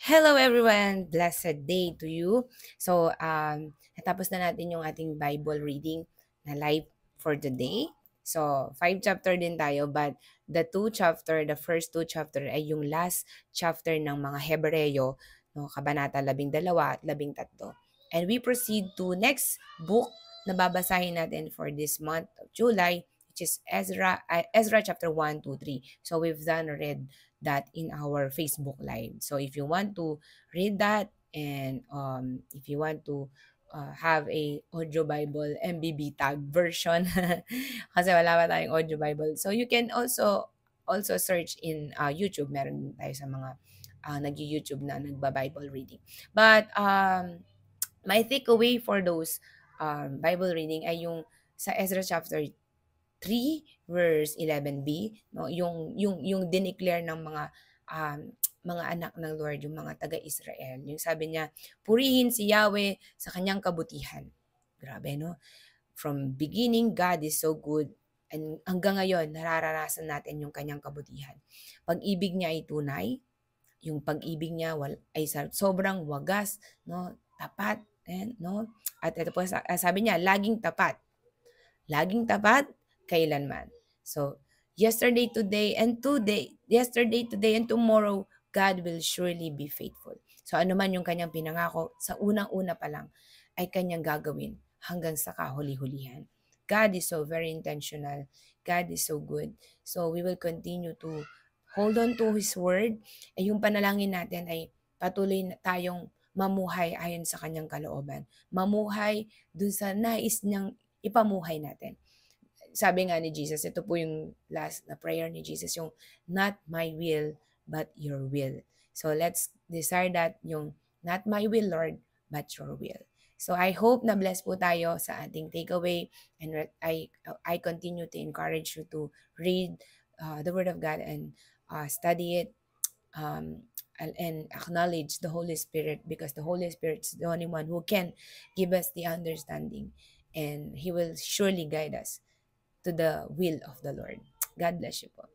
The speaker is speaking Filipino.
Hello everyone! Blessed day to you. So, natapos na natin yung ating Bible reading na live for today. So, 5 chapter din tayo, but the first two chapter ay yung last chapter ng mga Hebreo, no, Kabanata 12 at 13. And we proceed to next book na babasahin natin for this month of July, which is Ezra chapter 1, 2, 3. So, we've read that in our Facebook Live. So if you want to read that and if you want to have a audio Bible MBB tag version kasi wala pa tayong audio Bible. So you can also search in YouTube. Meron din tayo sa mga nag-YouTube na nagba-Bible reading. But my takeaway for those Bible reading ay yung sa Ezra chapter 3 verse 11b, no, yung dineclare ng um, mga anak ng Lord, yung mga taga-Israel. Yung sabi niya, purihin si Yahweh sa kanyang kabutihan. Grabe, no? From beginning, God is so good. And hanggang ngayon, nararanasan natin yung kanyang kabutihan. Pag-ibig niya ay tunay. Yung pag-ibig niya ay sobrang wagas, no? Tapat, no? At ito po, sabi niya, laging tapat. Laging tapat, kailanman. So, yesterday, today, and tomorrow, God will surely be faithful. So, ano man yung kanyang pinangako, sa unang-una pa lang, ay kanyang gagawin hanggang sa kahuli-hulihan. God is so very intentional. God is so good. So, we will continue to hold on to His Word. Ay yung panalangin natin ay patuloy na tayong mamuhay ayon sa kanyang kalooban. Mamuhay dun sa nais niyang ipamuhay natin. Sabi nga ni Jesus, ito po yung last na prayer ni Jesus, yung not my will, but your will. So let's desire that yung not my will, Lord, but your will. So I hope na bless po tayo sa ating takeaway, and I continue to encourage you to read the Word of God and study it, and acknowledge the Holy Spirit, because the Holy Spirit is the only one who can give us the understanding, and He will surely guide us to the will of the Lord. God bless you po.